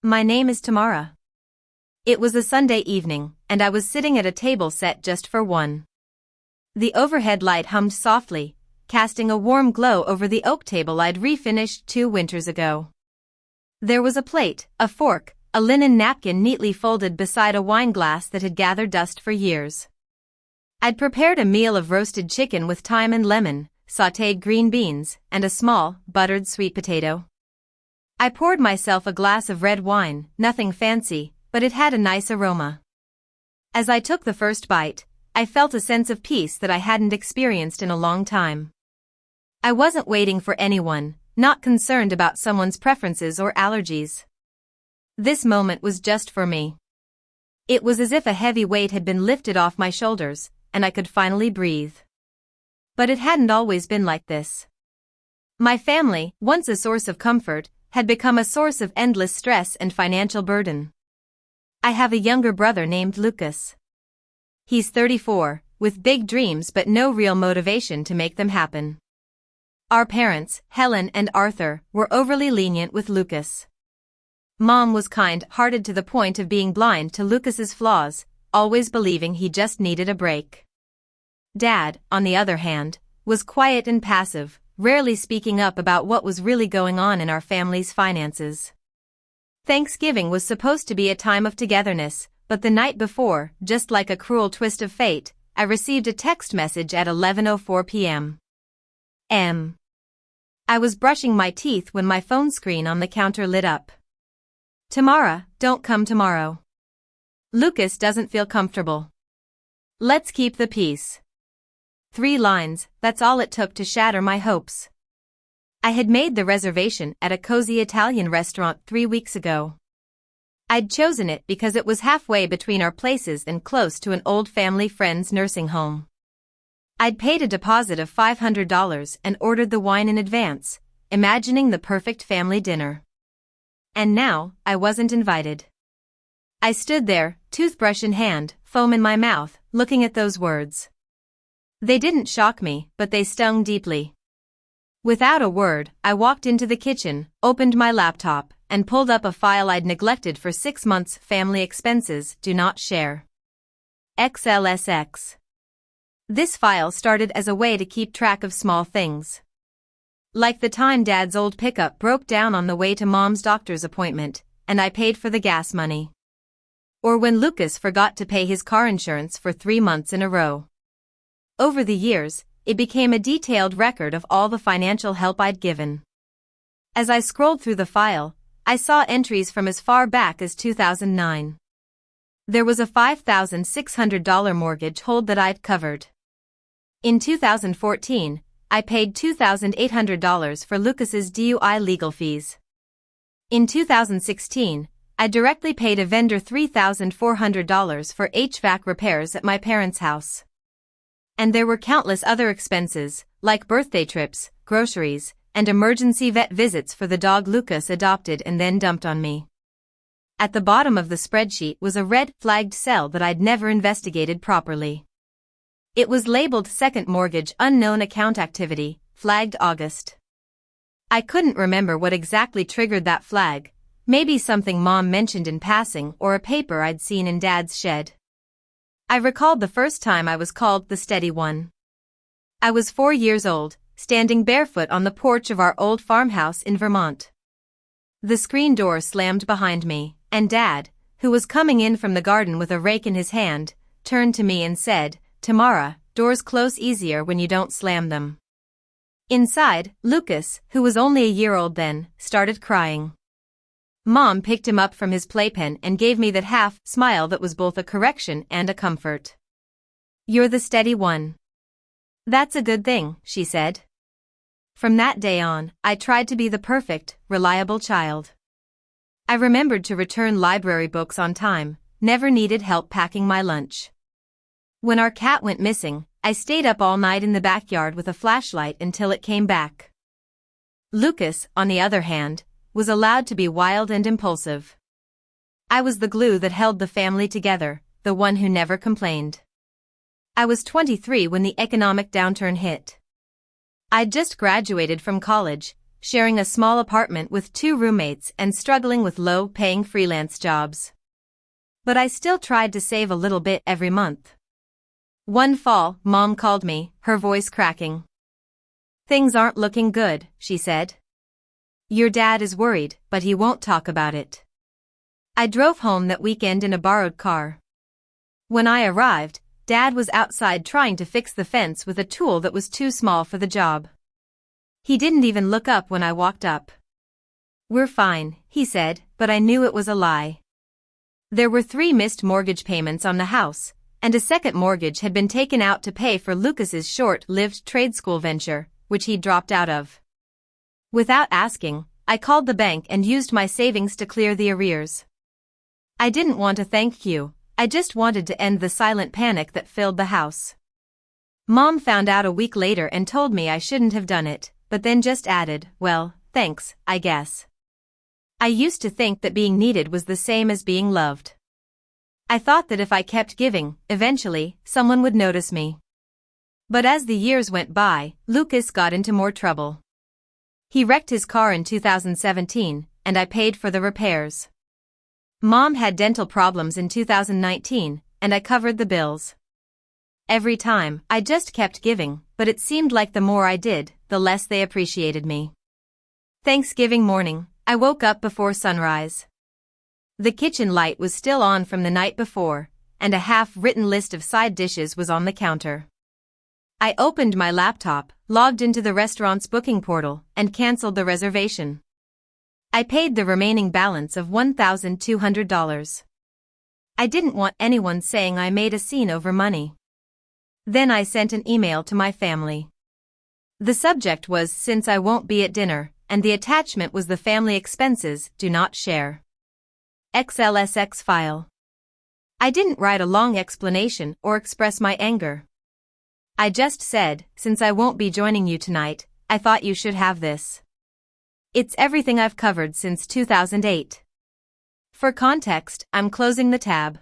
My name is Tamara. It was a Sunday evening, and I was sitting at a table set just for one. The overhead light hummed softly, casting a warm glow over the oak table I'd refinished 2 winters ago. There was a plate, a fork, a linen napkin neatly folded beside a wine glass that had gathered dust for years. I'd prepared a meal of roasted chicken with thyme and lemon, sautéed green beans, and a small, buttered sweet potato. I poured myself a glass of red wine, nothing fancy, but it had a nice aroma. As I took the first bite, I felt a sense of peace that I hadn't experienced in a long time. I wasn't waiting for anyone, not concerned about someone's preferences or allergies. This moment was just for me. It was as if a heavy weight had been lifted off my shoulders, and I could finally breathe. But it hadn't always been like this. My family, once a source of comfort, had become a source of endless stress and financial burden. I have a younger brother named Lucas. He's 34, with big dreams but no real motivation to make them happen. Our parents, Helen and Arthur, were overly lenient with Lucas. Mom was kind-hearted to the point of being blind to Lucas's flaws, always believing he just needed a break. Dad, on the other hand, was quiet and passive, rarely speaking up about what was really going on in our family's finances. Thanksgiving was supposed to be a time of togetherness, but the night before, just like a cruel twist of fate, I received a text message at 11:04 p.m. I was brushing my teeth when my phone screen on the counter lit up. Tamara, don't come tomorrow. Lucas doesn't feel comfortable. Let's keep the peace. 3 lines, that's all it took to shatter my hopes. I had made the reservation at a cozy Italian restaurant 3 weeks ago. I'd chosen it because it was halfway between our places and close to an old family friend's nursing home. I'd paid a deposit of $500 and ordered the wine in advance, imagining the perfect family dinner. And now, I wasn't invited. I stood there, toothbrush in hand, foam in my mouth, looking at those words. They didn't shock me, but they stung deeply. Without a word, I walked into the kitchen, opened my laptop, and pulled up a file I'd neglected for 6 months. Family expenses, do not share. XLSX. This file started as a way to keep track of small things. Like the time Dad's old pickup broke down on the way to Mom's doctor's appointment, and I paid for the gas money. Or when Lucas forgot to pay his car insurance for 3 months in a row. Over the years, it became a detailed record of all the financial help I'd given. As I scrolled through the file, I saw entries from as far back as 2009. There was a $5,600 mortgage hold that I'd covered. In 2014, I paid $2,800 for Lucas's DUI legal fees. In 2016, I directly paid a vendor $3,400 for HVAC repairs at my parents' house. And there were countless other expenses, like birthday trips, groceries, and emergency vet visits for the dog Lucas adopted and then dumped on me. At the bottom of the spreadsheet was a red-flagged cell that I'd never investigated properly. It was labeled Second Mortgage Unknown Account Activity, flagged August. I couldn't remember what exactly triggered that flag, maybe something Mom mentioned in passing or a paper I'd seen in Dad's shed. I recalled the first time I was called the steady one. I was 4 years old, standing barefoot on the porch of our old farmhouse in Vermont. The screen door slammed behind me, and Dad, who was coming in from the garden with a rake in his hand, turned to me and said, "Tamara, doors close easier when you don't slam them." Inside, Lucas, who was only a year old then, started crying. Mom picked him up from his playpen and gave me that half-smile that was both a correction and a comfort. "You're the steady one." "That's a good thing," she said. From that day on, I tried to be the perfect, reliable child. I remembered to return library books on time, never needed help packing my lunch. When our cat went missing, I stayed up all night in the backyard with a flashlight until it came back. Lucas, on the other hand, was allowed to be wild and impulsive. I was the glue that held the family together, the one who never complained. I was 23 when the economic downturn hit. I'd just graduated from college, sharing a small apartment with 2 roommates and struggling with low-paying freelance jobs. But I still tried to save a little bit every month. One fall, Mom called me, her voice cracking. "Things aren't looking good," she said. "Your dad is worried, but he won't talk about it." I drove home that weekend in a borrowed car. When I arrived, Dad was outside trying to fix the fence with a tool that was too small for the job. He didn't even look up when I walked up. "We're fine," he said, but I knew it was a lie. There were 3 missed mortgage payments on the house, and a second mortgage had been taken out to pay for Lucas's short-lived trade school venture, which he'd dropped out of. Without asking, I called the bank and used my savings to clear the arrears. I didn't want a thank you, I just wanted to end the silent panic that filled the house. Mom found out a week later and told me I shouldn't have done it, but then just added, "Well, thanks, I guess." I used to think that being needed was the same as being loved. I thought that if I kept giving, eventually, someone would notice me. But as the years went by, Lucas got into more trouble. He wrecked his car in 2017, and I paid for the repairs. Mom had dental problems in 2019, and I covered the bills. Every time, I just kept giving, but it seemed like the more I did, the less they appreciated me. Thanksgiving morning, I woke up before sunrise. The kitchen light was still on from the night before, and a half-written list of side dishes was on the counter. I opened my laptop, logged into the restaurant's booking portal, and canceled the reservation. I paid the remaining balance of $1,200. I didn't want anyone saying I made a scene over money. Then I sent an email to my family. The subject was "Since I won't be at dinner," and the attachment was the family expenses, do not share. XLSX file. I didn't write a long explanation or express my anger. I just said, "Since I won't be joining you tonight, I thought you should have this. It's everything I've covered since 2008. For context, I'm closing the tab."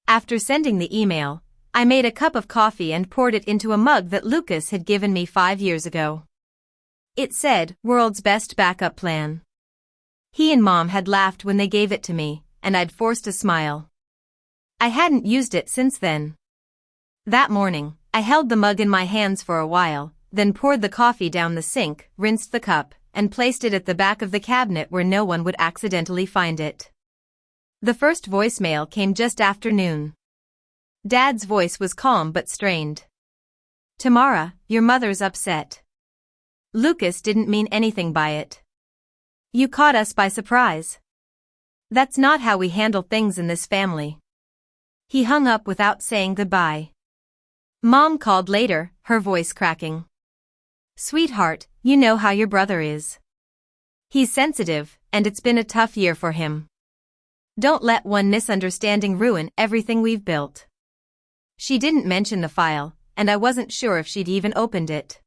After sending the email, I made a cup of coffee and poured it into a mug that Lucas had given me 5 years ago. It said, "World's Best Backup Plan." He and Mom had laughed when they gave it to me, and I'd forced a smile. I hadn't used it since then. That morning, I held the mug in my hands for a while, then poured the coffee down the sink, rinsed the cup, and placed it at the back of the cabinet where no one would accidentally find it. The first voicemail came just after noon. Dad's voice was calm but strained. "Tamara, your mother's upset. Lucas didn't mean anything by it. You caught us by surprise. That's not how we handle things in this family." He hung up without saying goodbye. Mom called later, her voice cracking. "Sweetheart, you know how your brother is. He's sensitive, and it's been a tough year for him. Don't let one misunderstanding ruin everything we've built." She didn't mention the file, and I wasn't sure if she'd even opened it.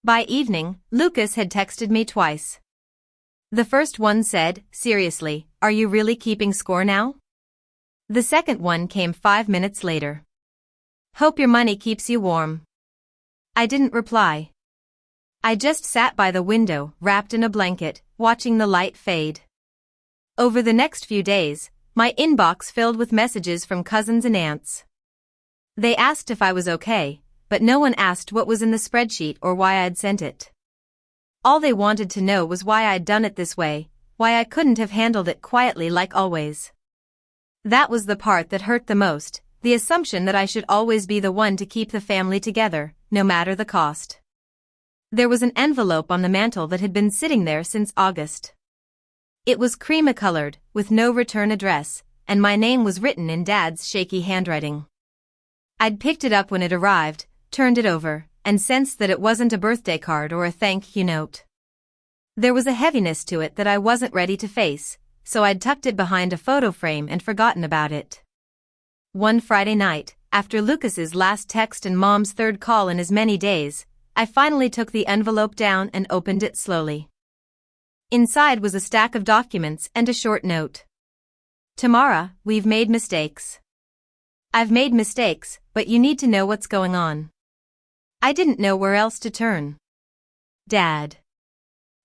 By evening, Lucas had texted me twice. The first one said, "Seriously, are you really keeping score now?" The second one came 5 minutes later. "Hope your money keeps you warm." I didn't reply. I just sat by the window, wrapped in a blanket, watching the light fade. Over the next few days, my inbox filled with messages from cousins and aunts. They asked if I was okay, but no one asked what was in the spreadsheet or why I'd sent it. All they wanted to know was why I'd done it this way, why I couldn't have handled it quietly like always. That was the part that hurt the most, the assumption that I should always be the one to keep the family together, no matter the cost. There was an envelope on the mantel that had been sitting there since August. It was cream-colored, with no return address, and my name was written in Dad's shaky handwriting. I'd picked it up when it arrived, turned it over, and sensed that it wasn't a birthday card or a thank you note. There was a heaviness to it that I wasn't ready to face, so I'd tucked it behind a photo frame and forgotten about it. One Friday night, after Lucas's last text and Mom's third call in as many days, I finally took the envelope down and opened it slowly. Inside was a stack of documents and a short note. "Tamara, we've made mistakes. I've made mistakes, but you need to know what's going on." I didn't know where else to turn. Dad.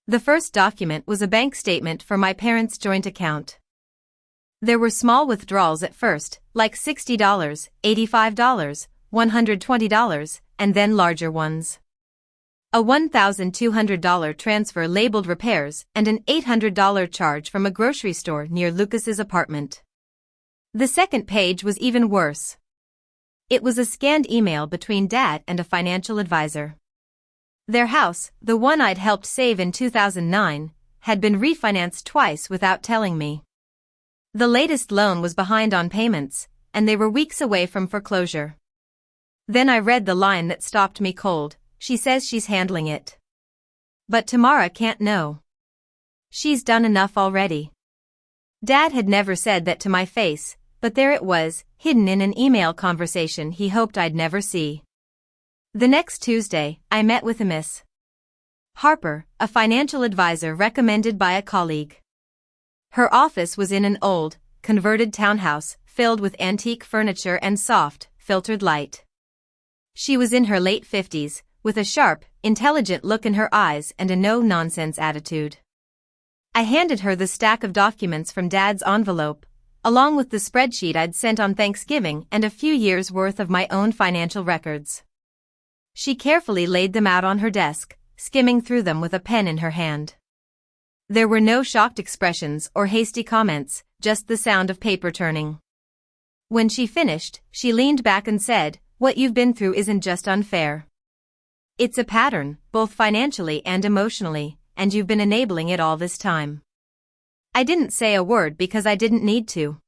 The first document was a bank statement for my parents' joint account. There were small withdrawals at first, like $60, $85, $120, and then larger ones. A $1,200 transfer labeled repairs and an $800 charge from a grocery store near Lucas's apartment. The second page was even worse. It was a scanned email between Dad and a financial advisor. Their house, the one I'd helped save in 2009, had been refinanced twice without telling me. The latest loan was behind on payments, and they were weeks away from foreclosure. Then I read the line that stopped me cold. She says she's handling it. But Tamara can't know. She's done enough already. Dad had never said that to my face, but there it was, hidden in an email conversation he hoped I'd never see. The next Tuesday, I met with a Miss Harper, a financial advisor recommended by a colleague. Her office was in an old, converted townhouse filled with antique furniture and soft, filtered light. She was in her late 50s, with a sharp, intelligent look in her eyes and a no-nonsense attitude. I handed her the stack of documents from Dad's envelope, along with the spreadsheet I'd sent on Thanksgiving and a few years' worth of my own financial records. She carefully laid them out on her desk, skimming through them with a pen in her hand. There were no shocked expressions or hasty comments, just the sound of paper turning. When she finished, she leaned back and said, "What you've been through isn't just unfair. It's a pattern, both financially and emotionally, and you've been enabling it all this time." I didn't say a word because I didn't need to.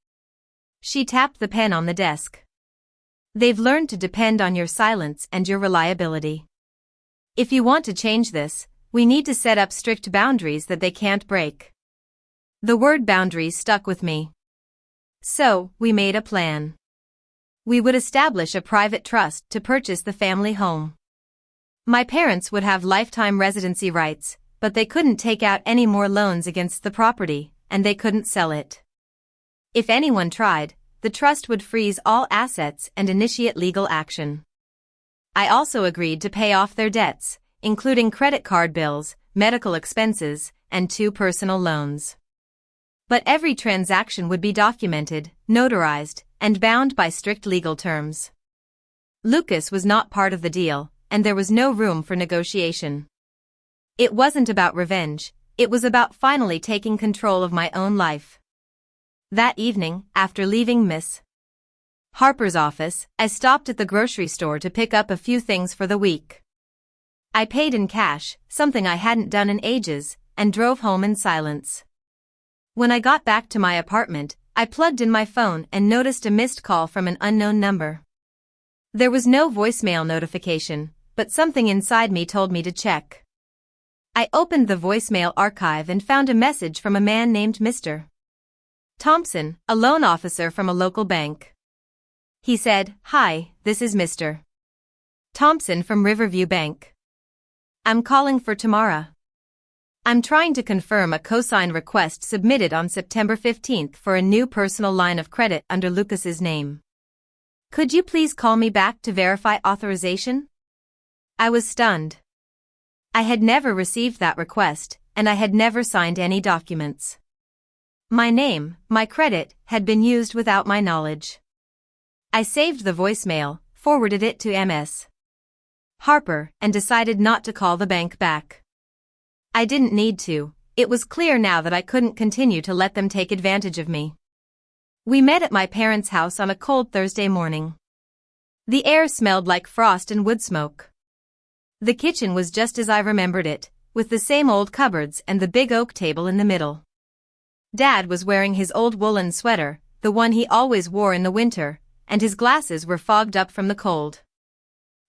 She tapped the pen on the desk. "They've learned to depend on your silence and your reliability. If you want to change this, we need to set up strict boundaries that they can't break." The word boundaries stuck with me. So, we made a plan. We would establish a private trust to purchase the family home. My parents would have lifetime residency rights, but they couldn't take out any more loans against the property, and they couldn't sell it. If anyone tried, the trust would freeze all assets and initiate legal action. I also agreed to pay off their debts, including credit card bills, medical expenses, and 2 personal loans. But every transaction would be documented, notarized, and bound by strict legal terms. Lucas was not part of the deal, and there was no room for negotiation. It wasn't about revenge, it was about finally taking control of my own life. That evening, after leaving Miss Harper's office, I stopped at the grocery store to pick up a few things for the week. I paid in cash, something I hadn't done in ages, and drove home in silence. When I got back to my apartment, I plugged in my phone and noticed a missed call from an unknown number. There was no voicemail notification, but something inside me told me to check. I opened the voicemail archive and found a message from a man named Mr. Thompson, a loan officer from a local bank. He said, "Hi, this is Mr. Thompson from Riverview Bank. I'm calling for Tamara. I'm trying to confirm a cosign request submitted on September 15th for a new personal line of credit under Lucas's name. Could you please call me back to verify authorization?" I was stunned. I had never received that request, and I had never signed any documents. My name, my credit, had been used without my knowledge. I saved the voicemail, forwarded it to Ms. Harper, and decided not to call the bank back. I didn't need to. It was clear now that I couldn't continue to let them take advantage of me. We met at my parents' house on a cold Thursday morning. The air smelled like frost and wood smoke. The kitchen was just as I remembered it, with the same old cupboards and the big oak table in the middle. Dad was wearing his old woolen sweater, the one he always wore in the winter, and his glasses were fogged up from the cold.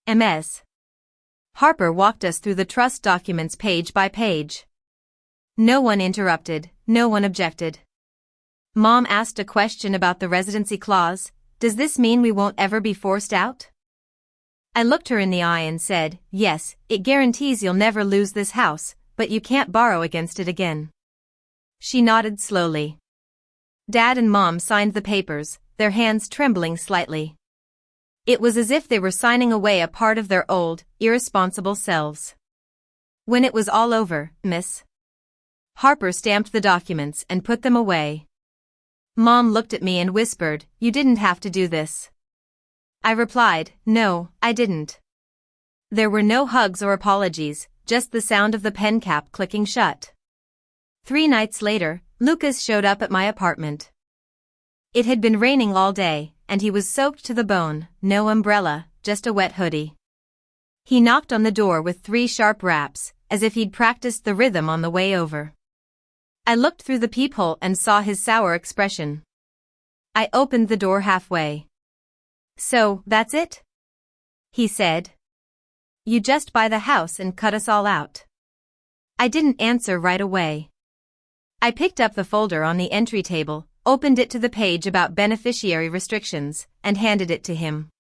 Ms. Harper walked us through the trust documents page by page. No one interrupted, no one objected. Mom asked a question about the residency clause. "Does this mean we won't ever be forced out?" I looked her in the eye and said, "Yes, it guarantees you'll never lose this house, but you can't borrow against it again." She nodded slowly. Dad and Mom signed the papers, their hands trembling slightly. It was as if they were signing away a part of their old, irresponsible selves. When it was all over, Miss Harper stamped the documents and put them away. Mom looked at me and whispered, "You didn't have to do this." I replied, "No, I didn't." There were no hugs or apologies, just the sound of the pen cap clicking shut. 3 nights later, Lucas showed up at my apartment. It had been raining all day, and he was soaked to the bone, no umbrella, just a wet hoodie. He knocked on the door with 3 sharp raps, as if he'd practiced the rhythm on the way over. I looked through the peephole and saw his sour expression. I opened the door halfway. "So, that's it?" he said. "You just buy the house and cut us all out?" I didn't answer right away. I picked up the folder on the entry table, opened it to the page about beneficiary restrictions, and handed it to him.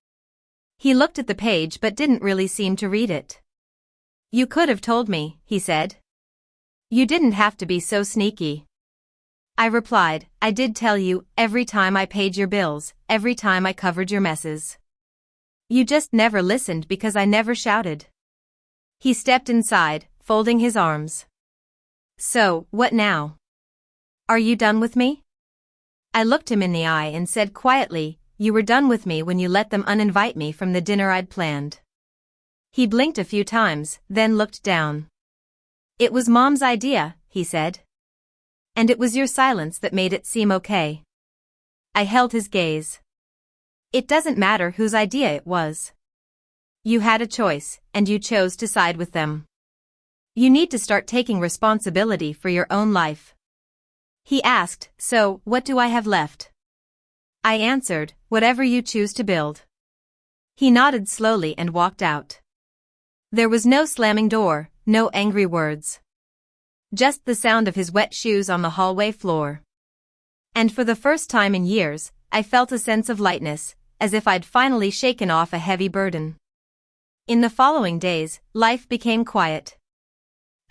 He looked at the page but didn't really seem to read it. "You could have told me," he said. "You didn't have to be so sneaky." I replied, "I did tell you, every time I paid your bills, every time I covered your messes. You just never listened because I never shouted." He stepped inside, folding his arms. "So, what now? Are you done with me?" I looked him in the eye and said quietly, "You were done with me when you let them uninvite me from the dinner I'd planned." He blinked a few times, then looked down. "It was Mom's idea," he said. "And it was your silence that made it seem okay." I held his gaze. "It doesn't matter whose idea it was. You had a choice, and you chose to side with them. You need to start taking responsibility for your own life." He asked, "So, what do I have left?" I answered, "Whatever you choose to build." He nodded slowly and walked out. There was no slamming door, no angry words. Just the sound of his wet shoes on the hallway floor. And for the first time in years, I felt a sense of lightness, as if I'd finally shaken off a heavy burden. In the following days, life became quiet.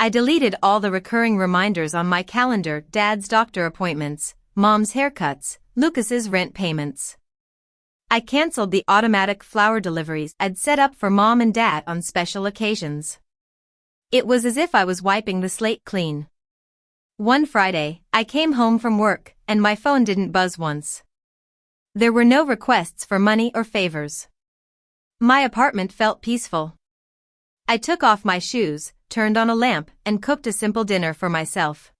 I deleted all the recurring reminders on my calendar: Dad's doctor appointments, Mom's haircuts, Lucas's rent payments. I canceled the automatic flower deliveries I'd set up for Mom and Dad on special occasions. It was as if I was wiping the slate clean. One Friday, I came home from work, and my phone didn't buzz once. There were no requests for money or favors. My apartment felt peaceful. I took off my shoes, turned on a lamp, and cooked a simple dinner for myself.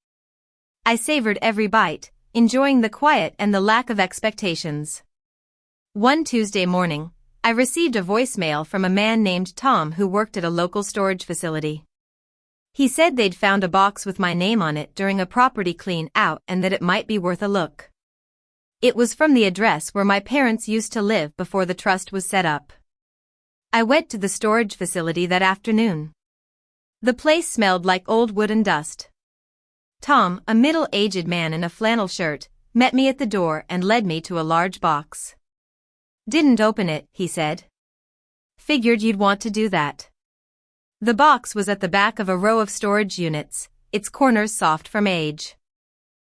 I savored every bite, enjoying the quiet and the lack of expectations. One Tuesday morning, I received a voicemail from a man named Tom who worked at a local storage facility. He said they'd found a box with my name on it during a property clean-out and that it might be worth a look. It was from the address where my parents used to live before the trust was set up. I went to the storage facility that afternoon. The place smelled like old wood and dust. Tom, a middle-aged man in a flannel shirt, met me at the door and led me to a large box. "Didn't open it," he said. "Figured you'd want to do that." The box was at the back of a row of storage units, its corners soft from age.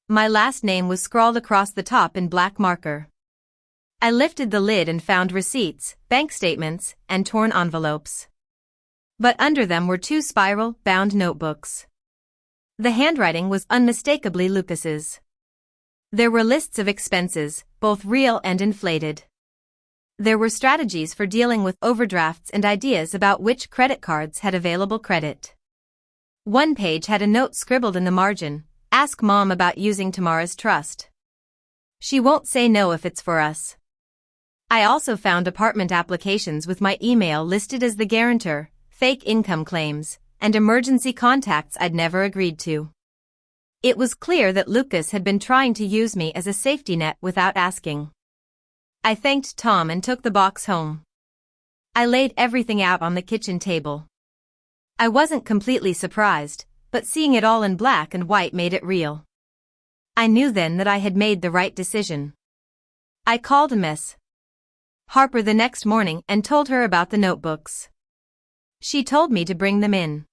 My last name was scrawled across the top in black marker. I lifted the lid and found receipts, bank statements, and torn envelopes. But under them were 2 spiral-bound notebooks. The handwriting was unmistakably Lucas's. There were lists of expenses, both real and inflated. There were strategies for dealing with overdrafts and ideas about which credit cards had available credit. One page had a note scribbled in the margin: "Ask Mom about using tomorrow's trust. She won't say no if it's for us." I also found apartment applications with my email listed as the guarantor, fake income claims, and emergency contacts I'd never agreed to. It was clear that Lucas had been trying to use me as a safety net without asking. I thanked Tom and took the box home. I laid everything out on the kitchen table. I wasn't completely surprised, but seeing it all in black and white made it real. I knew then that I had made the right decision. I called Miss Harper the next morning and told her about the notebooks. She told me to bring them in.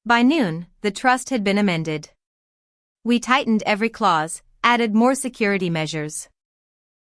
By noon, the trust had been amended. We tightened every clause, added more security measures.